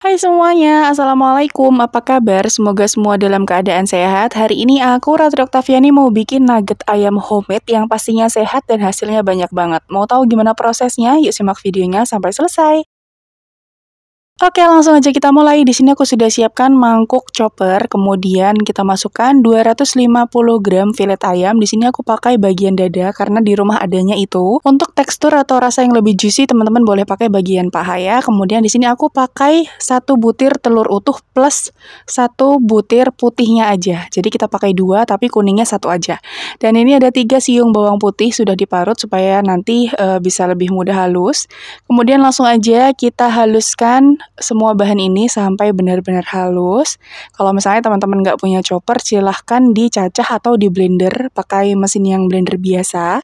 Hai semuanya, Assalamualaikum, apa kabar? Semoga semua dalam keadaan sehat. Hari ini aku, Ratu Oktaviani, mau bikin nugget ayam homemade yang pastinya sehat dan hasilnya banyak banget. Mau tahu gimana prosesnya? Yuk simak videonya sampai selesai. Oke, langsung aja kita mulai. Di sini aku sudah siapkan mangkuk chopper, kemudian kita masukkan 250 gram filet ayam. Di sini aku pakai bagian dada karena di rumah adanya itu. Untuk tekstur atau rasa yang lebih juicy, teman-teman boleh pakai bagian paha ya. Kemudian di sini aku pakai 1 butir telur utuh plus 1 butir putihnya aja. Jadi kita pakai 2 tapi kuningnya 1 aja. Dan ini ada 3 siung bawang putih sudah diparut supaya nanti bisa lebih mudah halus. Kemudian langsung aja kita haluskan semua bahan ini sampai benar-benar halus. Kalau misalnya teman-teman nggak punya chopper, silahkan dicacah atau di blender pakai mesin yang blender biasa.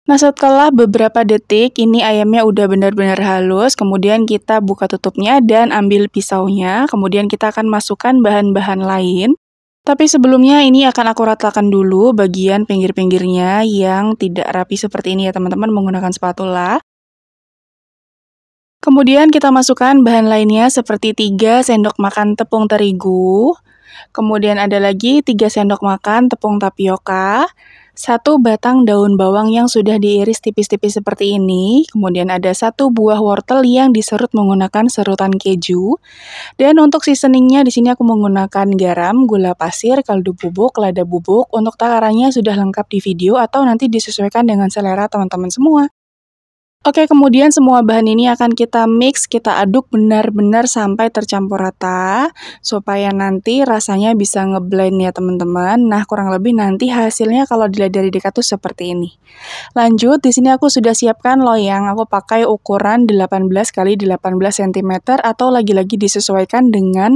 Nah, setelah beberapa detik, ini ayamnya udah benar-benar halus. Kemudian kita buka tutupnya dan ambil pisaunya. Kemudian kita akan masukkan bahan-bahan lain. Tapi sebelumnya ini akan aku ratakan dulu bagian pinggir-pinggirnya yang tidak rapi seperti ini ya teman-teman, menggunakan spatula. Kemudian kita masukkan bahan lainnya seperti 3 sendok makan tepung terigu, kemudian ada lagi 3 sendok makan tepung tapioka, 1 batang daun bawang yang sudah diiris tipis-tipis seperti ini, kemudian ada 1 buah wortel yang diserut menggunakan serutan keju, dan untuk seasoningnya di sini aku menggunakan garam, gula pasir, kaldu bubuk, lada bubuk. Untuk takarannya sudah lengkap di video atau nanti disesuaikan dengan selera teman-teman semua. Oke, kemudian semua bahan ini akan kita mix, kita aduk benar-benar sampai tercampur rata, supaya nanti rasanya bisa ngeblend ya teman-teman. Nah, kurang lebih nanti hasilnya kalau dilihat dari dekat tuh seperti ini. Lanjut, di sini aku sudah siapkan loyang, aku pakai ukuran 18 x 18 cm atau lagi-lagi disesuaikan dengan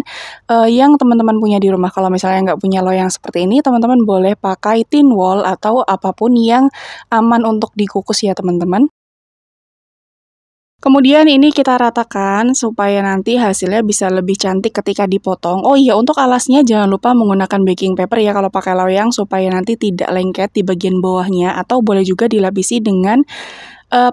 yang teman-teman punya di rumah. Kalau misalnya nggak punya loyang seperti ini, teman-teman boleh pakai tin wall atau apapun yang aman untuk dikukus ya teman-teman. Kemudian ini kita ratakan supaya nanti hasilnya bisa lebih cantik ketika dipotong. Oh iya, untuk alasnya jangan lupa menggunakan baking paper ya kalau pakai loyang supaya nanti tidak lengket di bagian bawahnya, atau boleh juga dilapisi dengan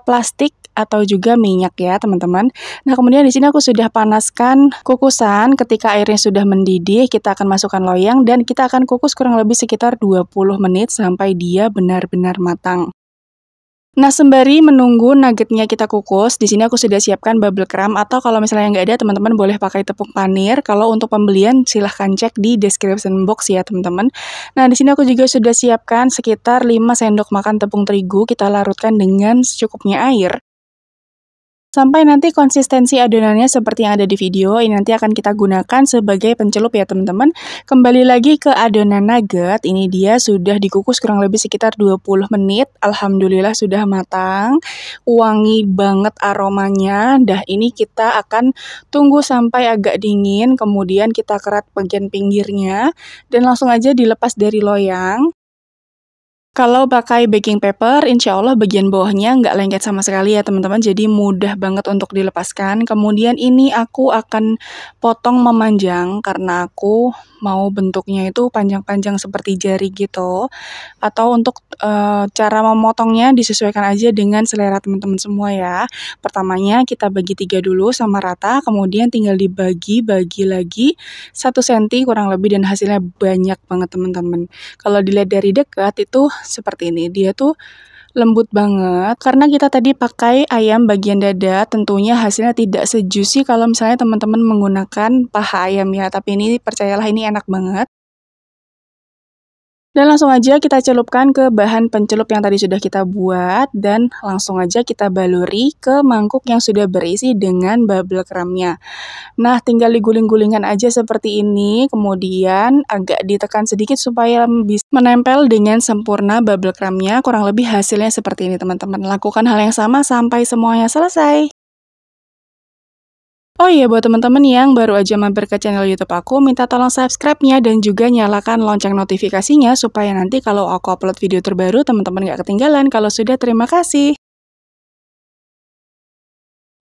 plastik atau juga minyak ya teman-teman. Nah, kemudian di sini aku sudah panaskan kukusan. Ketika airnya sudah mendidih, kita akan masukkan loyang dan kita akan kukus kurang lebih sekitar 20 menit sampai dia benar-benar matang. Nah, sembari menunggu nuggetnya kita kukus, di sini aku sudah siapkan bubble crumb atau kalau misalnya nggak ada, teman-teman boleh pakai tepung panir. Kalau untuk pembelian, silahkan cek di description box ya, teman-teman. Nah, di sini aku juga sudah siapkan sekitar 5 sendok makan tepung terigu, kita larutkan dengan secukupnya air. Sampai nanti konsistensi adonannya seperti yang ada di video, ini nanti akan kita gunakan sebagai pencelup ya teman-teman. Kembali lagi ke adonan nugget, ini dia sudah dikukus kurang lebih sekitar 20 menit. Alhamdulillah sudah matang, wangi banget aromanya. Dah ini kita akan tunggu sampai agak dingin, kemudian kita kerat bagian pinggirnya, dan langsung aja dilepas dari loyang. Kalau pakai baking paper, insya Allah bagian bawahnya nggak lengket sama sekali ya teman-teman, jadi mudah banget untuk dilepaskan. Kemudian ini aku akan potong memanjang karena aku mau bentuknya itu panjang-panjang seperti jari gitu. Atau untuk cara memotongnya disesuaikan aja dengan selera teman-teman semua ya. Pertamanya kita bagi 3 dulu sama rata, kemudian tinggal dibagi-bagi lagi 1 cm kurang lebih dan hasilnya banyak banget teman-teman. Kalau dilihat dari dekat itu seperti ini, dia tuh lembut banget karena kita tadi pakai ayam bagian dada, tentunya hasilnya tidak sejuicy kalau misalnya teman-teman menggunakan paha ayam ya, tapi ini percayalah ini enak banget. Dan langsung aja kita celupkan ke bahan pencelup yang tadi sudah kita buat dan langsung aja kita baluri ke mangkuk yang sudah berisi dengan bubble crumbnya. Nah, tinggal diguling-gulingkan aja seperti ini, kemudian agak ditekan sedikit supaya bisa menempel dengan sempurna bubble crumbnya. Kurang lebih hasilnya seperti ini teman-teman. Lakukan hal yang sama sampai semuanya selesai. Oh iya, buat teman-teman yang baru aja mampir ke channel YouTube aku, minta tolong subscribe-nya dan juga nyalakan lonceng notifikasinya supaya nanti kalau aku upload video terbaru, teman-teman gak ketinggalan. Kalau sudah, terima kasih.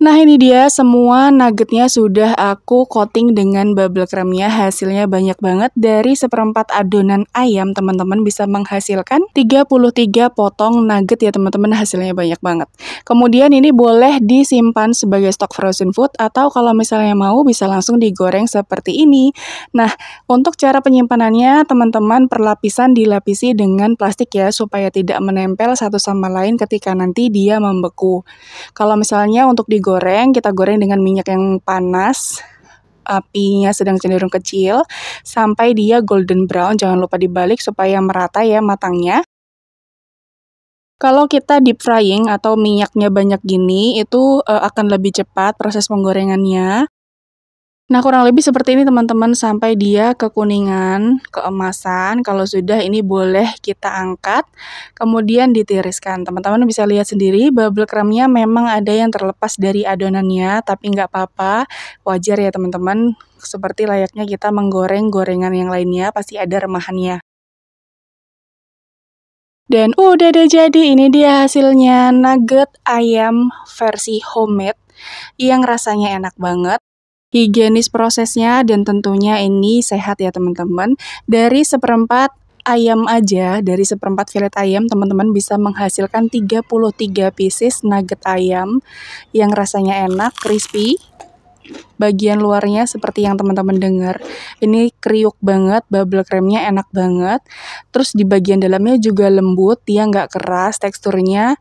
Nah ini dia semua nuggetnya sudah aku coating dengan bubble creamnya. Hasilnya banyak banget. Dari seperempat adonan ayam teman-teman bisa menghasilkan 33 potong nugget ya teman-teman. Hasilnya banyak banget. Kemudian ini boleh disimpan sebagai stok frozen food, atau kalau misalnya mau bisa langsung digoreng seperti ini. Nah untuk cara penyimpanannya teman-teman, perlapisan dilapisi dengan plastik ya, supaya tidak menempel satu sama lain ketika nanti dia membeku. Kalau misalnya untuk digoreng, kita goreng dengan minyak yang panas, apinya sedang cenderung kecil, sampai dia golden brown. Jangan lupa dibalik supaya merata ya matangnya. Kalau kita deep frying atau minyaknya banyak gini, itu akan lebih cepat proses penggorengannya. Nah, kurang lebih seperti ini teman-teman, sampai dia kekuningan, keemasan. Kalau sudah, ini boleh kita angkat, kemudian ditiriskan. Teman-teman bisa lihat sendiri, bubble creamnya memang ada yang terlepas dari adonannya, tapi nggak apa-apa, wajar ya teman-teman. Seperti layaknya kita menggoreng gorengan yang lainnya, pasti ada remahannya. Dan udah deh jadi, ini dia hasilnya nugget ayam versi homemade yang rasanya enak banget. Higienis prosesnya, dan tentunya ini sehat ya teman-teman. Dari seperempat ayam aja, dari seperempat fillet ayam, teman-teman bisa menghasilkan 33 pieces nugget ayam yang rasanya enak, crispy. Bagian luarnya seperti yang teman-teman dengar, ini kriuk banget, bubble creamnya enak banget. Terus di bagian dalamnya juga lembut, dia nggak keras, teksturnya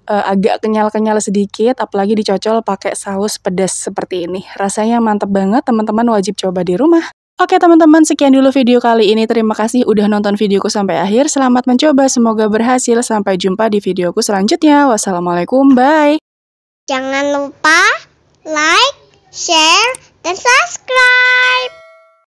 agak kenyal-kenyal sedikit, apalagi dicocol pakai saus pedas seperti ini. Rasanya mantep banget, teman-teman wajib coba di rumah. Oke teman-teman, sekian dulu video kali ini. Terima kasih udah nonton videoku sampai akhir. Selamat mencoba, semoga berhasil. Sampai jumpa di videoku selanjutnya. Wassalamualaikum, bye! Jangan lupa like, share, dan subscribe.